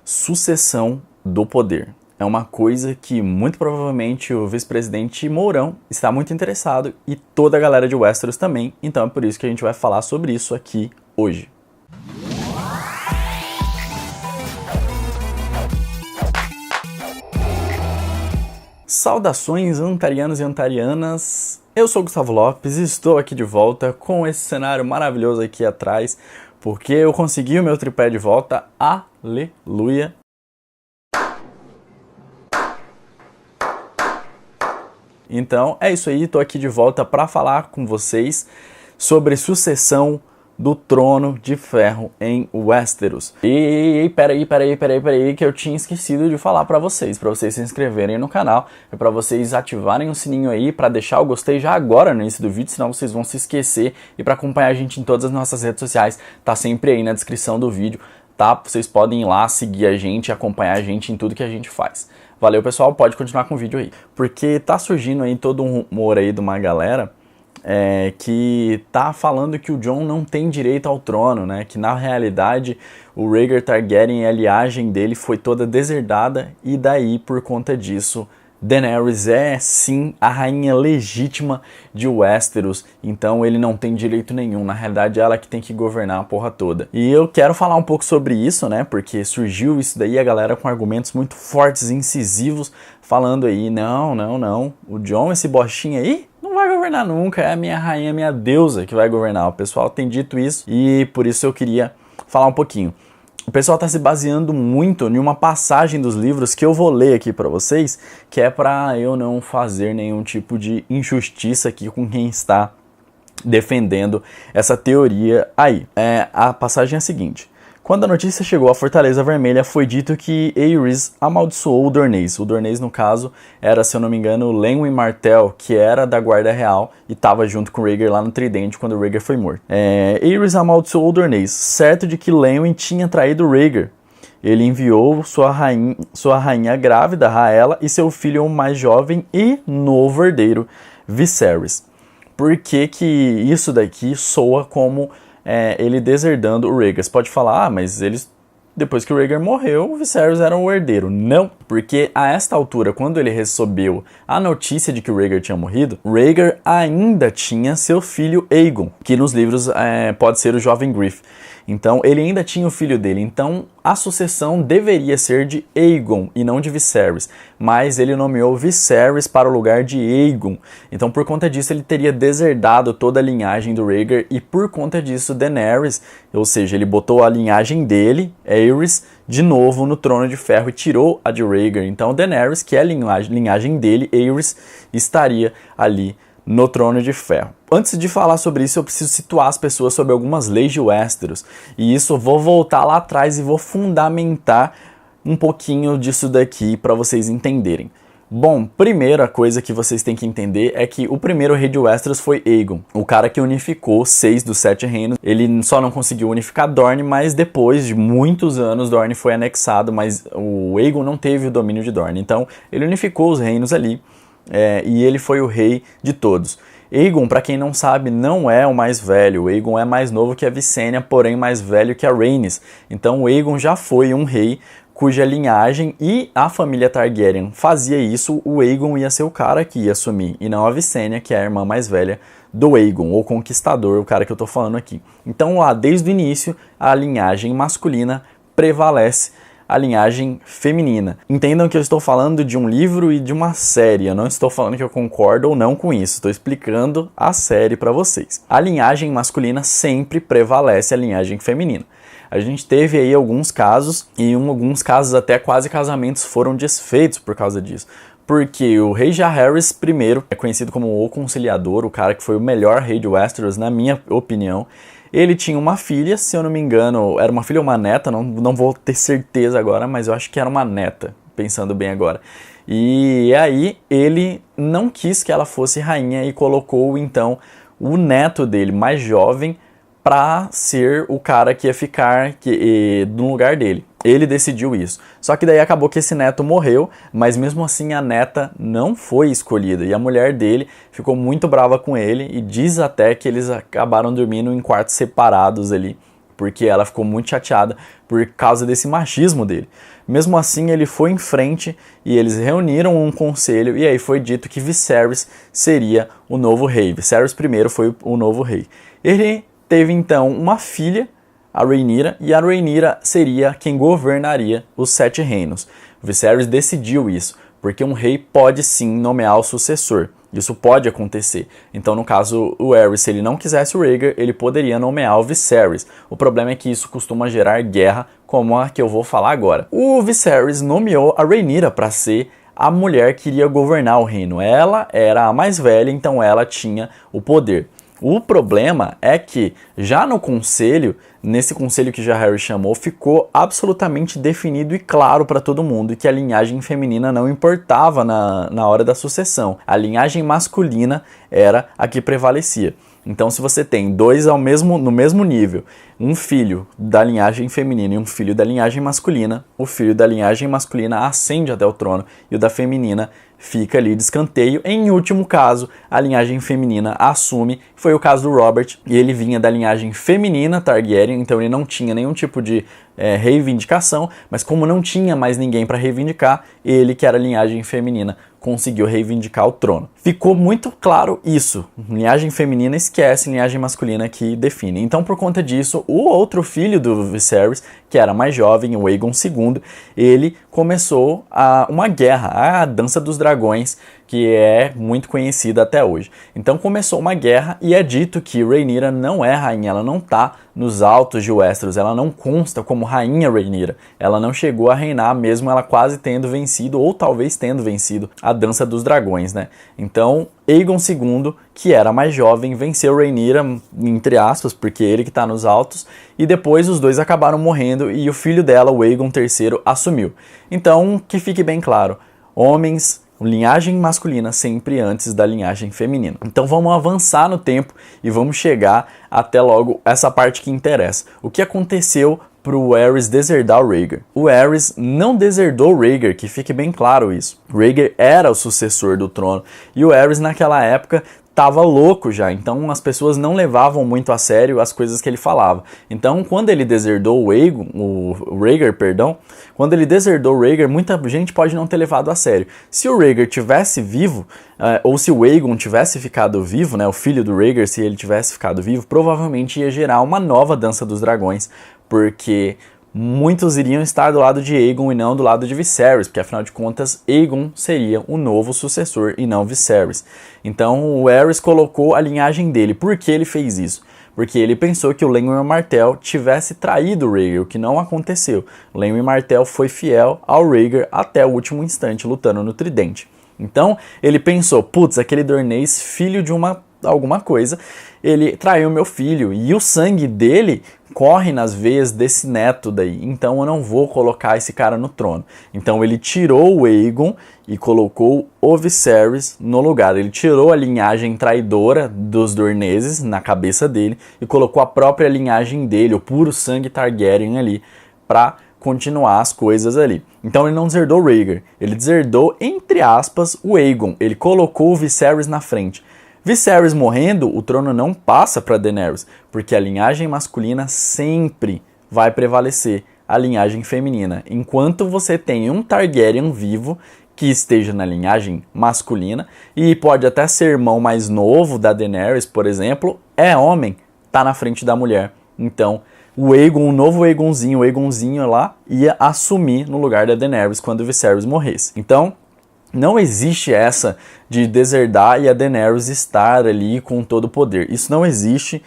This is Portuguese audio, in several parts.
Sucessão do poder. É uma coisa que muito provavelmente o vice-presidente Mourão está muito interessado e toda a galera de Westeros também, então é por isso que a gente vai falar sobre isso aqui hoje. Saudações antarianos e antarianas, eu sou Gustavo Lopes e estou aqui de volta com esse cenário maravilhoso aqui atrás, porque eu consegui o meu tripé de volta, aleluia! Então é isso aí, tô aqui de volta para falar com vocês sobre sucessão do Trono de Ferro em Westeros. E peraí, que eu tinha esquecido de falar para vocês se inscreverem no canal, e para vocês ativarem o sininho aí, para deixar o gostei já agora no início do vídeo, senão vocês vão se esquecer, e para acompanhar a gente em todas as nossas redes sociais, tá sempre aí na descrição do vídeo, tá? Vocês podem ir lá seguir a gente, acompanhar a gente em tudo que a gente faz. Valeu, pessoal, pode continuar com o vídeo aí. Porque tá surgindo aí todo um rumor aí de uma galera que tá falando que o Jon não tem direito ao trono, né? Que na realidade o Rhaegar Targaryen, a linhagem dele foi toda deserdada e daí por conta disso Daenerys é sim a rainha legítima de Westeros, então ele não tem direito nenhum, na realidade ela que tem que governar a porra toda. E eu quero falar um pouco sobre isso, né, porque surgiu isso daí, a galera com argumentos muito fortes e incisivos, falando aí, não, o Jon, esse bostinho aí, não vai governar nunca, é a minha rainha, minha deusa que vai governar. O pessoal tem dito isso e por isso eu queria falar um pouquinho. O pessoal está se baseando muito em uma passagem dos livros que eu vou ler aqui para vocês, que é para eu não fazer nenhum tipo de injustiça aqui com quem está defendendo essa teoria aí. A passagem é a seguinte. Quando a notícia chegou à Fortaleza Vermelha, foi dito que Aerys amaldiçoou o Dornês. O Dornês, no caso, era, se eu não me engano, Lenwyn Martell, que era da Guarda Real e estava junto com o Rhaegar lá no Tridente quando o Rhaegar foi morto. Aerys amaldiçoou o Dornês, certo de que Lenwyn tinha traído o Rhaegar. Ele enviou sua rainha grávida, Rhaella, e seu filho mais jovem e novo herdeiro, Viserys. Por que que isso daqui soa como ele deserdando o Rhaegar? Você pode falar, mas depois que o Rhaegar morreu, o Viserys era o herdeiro. Não, porque a esta altura, quando ele recebeu a notícia de que o Rhaegar tinha morrido, Rhaegar ainda tinha seu filho Aegon, que nos livros pode ser o jovem Griff. Então ele ainda tinha o filho dele, então a sucessão deveria ser de Aegon e não de Viserys, mas ele nomeou Viserys para o lugar de Aegon, então por conta disso ele teria deserdado toda a linhagem do Rhaegar e por conta disso Daenerys, ou seja, ele botou a linhagem dele, Aerys, de novo no Trono de Ferro e tirou a de Rhaegar, então Daenerys, que é a linhagem dele, Aerys, estaria ali no Trono de Ferro. Antes de falar sobre isso, eu preciso situar as pessoas sobre algumas leis de Westeros. E isso eu vou voltar lá atrás e vou fundamentar um pouquinho disso daqui para vocês entenderem. Bom, primeira coisa que vocês têm que entender é que o primeiro rei de Westeros foi Aegon, o cara que unificou 6 dos 7 reinos. Ele só não conseguiu unificar Dorne, mas depois de muitos anos Dorne foi anexado, mas o Aegon não teve o domínio de Dorne. Então ele unificou os reinos ali. E ele foi o rei de todos. Aegon, para quem não sabe, não é o mais velho. O Aegon é mais novo que a Visenya, porém mais velho que a Rhaenys. Então o Aegon já foi um rei cuja linhagem e a família Targaryen fazia isso. O Aegon ia ser o cara que ia assumir, e não a Visenya, que é a irmã mais velha do Aegon, o conquistador, o cara que eu tô falando aqui. Então lá, desde o início, a linhagem masculina prevalece a linhagem feminina. Entendam que eu estou falando de um livro e de uma série, eu não estou falando que eu concordo ou não com isso, estou explicando a série para vocês. A linhagem masculina sempre prevalece a linhagem feminina. A gente teve aí alguns casos, e em alguns casos até quase casamentos foram desfeitos por causa disso. Porque o rei Jaehaerys I é conhecido como o Conciliador, o cara que foi o melhor rei de Westeros, na minha opinião. Ele tinha uma filha, se eu não me engano, era uma filha ou uma neta, não vou ter certeza agora, mas eu acho que era uma neta, pensando bem agora. E aí ele não quis que ela fosse rainha e colocou então o neto dele, mais jovem, para ser o cara que ia ficar no lugar dele. Ele decidiu isso. Só que daí acabou que esse neto morreu, mas mesmo assim a neta não foi escolhida. E a mulher dele ficou muito brava com ele e diz até que eles acabaram dormindo em quartos separados ali, porque ela ficou muito chateada por causa desse machismo dele. Mesmo assim, ele foi em frente e eles reuniram um conselho e aí foi dito que Viserys seria o novo rei. Viserys I foi o novo rei. Ele teve então uma filha, a Rhaenyra, e a Rhaenyra seria quem governaria os 7 reinos. Viserys decidiu isso, porque um rei pode sim nomear o sucessor. Isso pode acontecer. Então, no caso, o Aerys, se ele não quisesse o Rhaegar, ele poderia nomear o Viserys. O problema é que isso costuma gerar guerra, como a que eu vou falar agora. O Viserys nomeou a Rhaenyra para ser a mulher que iria governar o reino. Ela era a mais velha, então ela tinha o poder. O problema é que, já no conselho, nesse conselho que já Harry chamou, ficou absolutamente definido e claro para todo mundo que a linhagem feminina não importava na hora da sucessão. A linhagem masculina era a que prevalecia. Então, se você tem dois no mesmo nível, um filho da linhagem feminina e um filho da linhagem masculina, o filho da linhagem masculina ascende até o trono e o da feminina fica ali de escanteio. Em último caso, a linhagem feminina assume. Foi o caso do Robert, e ele vinha da linhagem feminina Targaryen, então ele não tinha nenhum tipo de reivindicação, mas como não tinha mais ninguém para reivindicar, ele, que era linhagem feminina, conseguiu reivindicar o trono. Ficou muito claro isso. Linhagem feminina esquece, linhagem masculina que define. Então, por conta disso, o outro filho do Viserys, que era mais jovem, o Aegon II, ele começou uma guerra, a Dança dos Dragões, que é muito conhecida até hoje. Então começou uma guerra e é dito que Rhaenyra não é rainha, ela não está nos altos de Westeros, ela não consta como rainha Rhaenyra, ela não chegou a reinar mesmo ela quase tendo vencido, ou talvez tendo vencido, a Dança dos Dragões, né? Então Aegon II, que era mais jovem, venceu Rhaenyra, entre aspas, porque ele que está nos altos, e depois os dois acabaram morrendo e o filho dela, o Aegon III, assumiu. Então, que fique bem claro, homens, linhagem masculina sempre antes da linhagem feminina. Então vamos avançar no tempo e vamos chegar até logo essa parte que interessa. O que aconteceu para o Aerys deserdar o Rhaegar? O Aerys não deserdou o Rhaegar, que fique bem claro isso. O Rhaegar era o sucessor do trono e o Aerys naquela época tava louco já, então as pessoas não levavam muito a sério as coisas que ele falava. Então, quando ele deserdou o Rhaegar, quando ele deserdou o Rhaegar, muita gente pode não ter levado a sério. Se o Rhaegar tivesse vivo, ou se o Aegon tivesse ficado vivo, né, o filho do Rhaegar, se ele tivesse ficado vivo, provavelmente ia gerar uma nova Dança dos Dragões, porque muitos iriam estar do lado de Aegon e não do lado de Viserys, porque afinal de contas Aegon seria o novo sucessor e não Viserys. Então o Aerys colocou a linhagem dele. Por que ele fez isso? Porque ele pensou que o Lenwyn Martell tivesse traído o Rhaegar, o que não aconteceu. O Lenwyn Martell foi fiel ao Rhaegar até o último instante, lutando no tridente. Então ele pensou, putz, aquele Dornês, filho de alguma coisa, ele traiu meu filho e o sangue dele corre nas veias desse neto daí, então eu não vou colocar esse cara no trono. Então ele tirou o Aegon e colocou o Viserys no lugar. Ele tirou a linhagem traidora dos Dorneses na cabeça dele e colocou a própria linhagem dele, o puro sangue Targaryen ali, para continuar as coisas ali. Então ele não deserdou o Rhaegar, ele deserdou, entre aspas, o Aegon. Ele colocou o Viserys na frente. Viserys morrendo, o trono não passa para Daenerys, porque a linhagem masculina sempre vai prevalecer a linhagem feminina. Enquanto você tem um Targaryen vivo que esteja na linhagem masculina, e pode até ser irmão mais novo da Daenerys, por exemplo, é homem, tá na frente da mulher. Então, o Aegon, o novo Aegonzinho, o Aegonzinho lá, ia assumir no lugar da Daenerys quando o Viserys morresse. Então, não existe essa de deserdar e a Daenerys estar ali com todo o poder. Isso não existe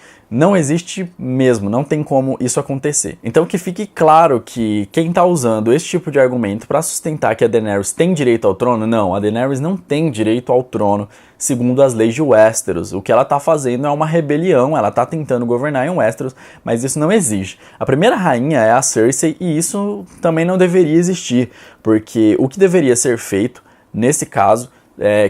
mesmo, não tem como isso acontecer. Então que fique claro que quem está usando esse tipo de argumento para sustentar que a Daenerys tem direito ao trono, não, a Daenerys não tem direito ao trono segundo as leis de Westeros. O que ela está fazendo é uma rebelião, ela está tentando governar em Westeros, mas isso não existe. A primeira rainha é a Cersei e isso também não deveria existir, porque o que deveria ser feito nesse caso,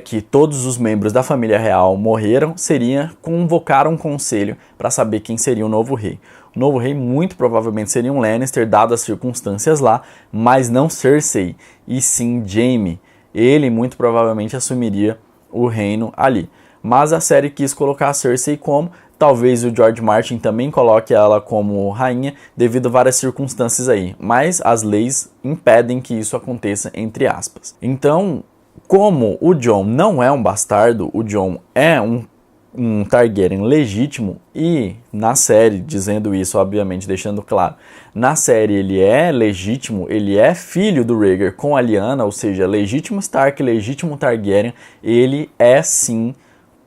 que todos os membros da família real morreram, seria convocar um conselho para saber quem seria o novo rei. O novo rei muito provavelmente seria um Lannister, dadas as circunstâncias lá, mas não Cersei, e sim Jaime. Ele muito provavelmente assumiria o reino ali. Mas a série quis colocar a Cersei como Talvez o George Martin também coloque ela como rainha devido a várias circunstâncias aí, mas as leis impedem que isso aconteça, entre aspas. Então, como o Jon não é um bastardo, o Jon é um Targaryen legítimo, e na série, dizendo isso, obviamente, deixando claro, na série ele é legítimo, ele é filho do Rhaegar com a Lyanna, ou seja, legítimo Stark, legítimo Targaryen, ele é sim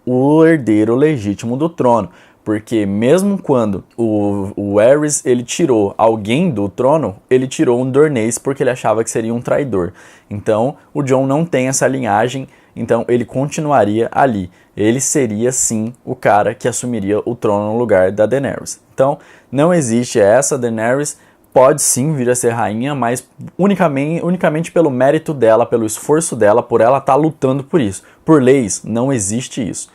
o herdeiro legítimo do trono. Porque mesmo quando o Aerys ele tirou alguém do trono, ele tirou um Dornês porque ele achava que seria um traidor. Então o Jon não tem essa linhagem, então ele continuaria ali. Ele seria sim o cara que assumiria o trono no lugar da Daenerys. Então não existe essa. Daenerys pode sim vir a ser rainha, mas unicamente pelo mérito dela, pelo esforço dela, por ela estar lutando por isso. Por leis, não existe isso.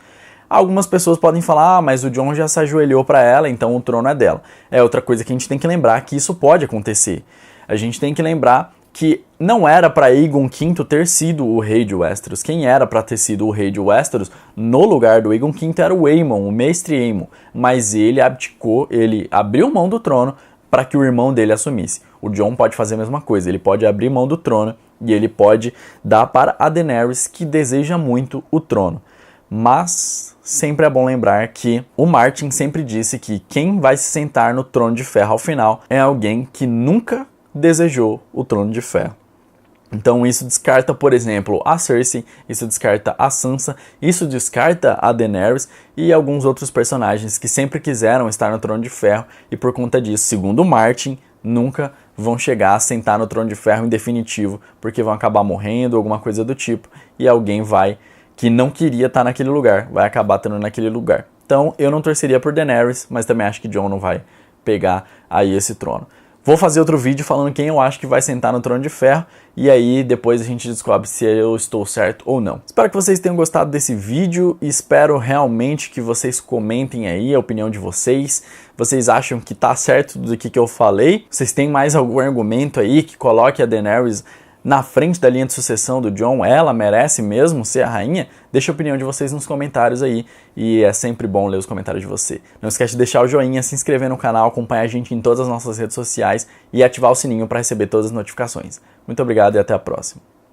Algumas pessoas podem falar, mas o Jon já se ajoelhou para ela, então o trono é dela. É outra coisa que a gente tem que lembrar, que isso pode acontecer. A gente tem que lembrar que não era para Aegon V ter sido o rei de Westeros. Quem era para ter sido o rei de Westeros no lugar do Aegon V era o Aemon, o mestre Aemon. Mas ele abdicou, ele abriu mão do trono para que o irmão dele assumisse. O Jon pode fazer a mesma coisa, ele pode abrir mão do trono e ele pode dar para a Daenerys, que deseja muito o trono. Mas sempre é bom lembrar que o Martin sempre disse que quem vai se sentar no trono de ferro ao final é alguém que nunca desejou o trono de ferro. Então isso descarta, por exemplo, a Cersei, isso descarta a Sansa, isso descarta a Daenerys e alguns outros personagens que sempre quiseram estar no trono de ferro e por conta disso, segundo o Martin, nunca vão chegar a sentar no trono de ferro em definitivo, porque vão acabar morrendo ou alguma coisa do tipo e alguém que não queria estar naquele lugar, vai acabar estando naquele lugar. Então eu não torceria por Daenerys, mas também acho que Jon não vai pegar aí esse trono. Vou fazer outro vídeo falando quem eu acho que vai sentar no trono de ferro, e aí depois a gente descobre se eu estou certo ou não. Espero que vocês tenham gostado desse vídeo, e espero realmente que vocês comentem aí a opinião de vocês. Vocês acham que tá certo do que eu falei? Vocês têm mais algum argumento aí que coloque a Daenerys na frente da linha de sucessão do Jon? Ela merece mesmo ser a rainha? Deixa a opinião de vocês nos comentários aí, e é sempre bom ler os comentários de você. Não esquece de deixar o joinha, se inscrever no canal, acompanhar a gente em todas as nossas redes sociais e ativar o sininho para receber todas as notificações. Muito obrigado e até a próxima.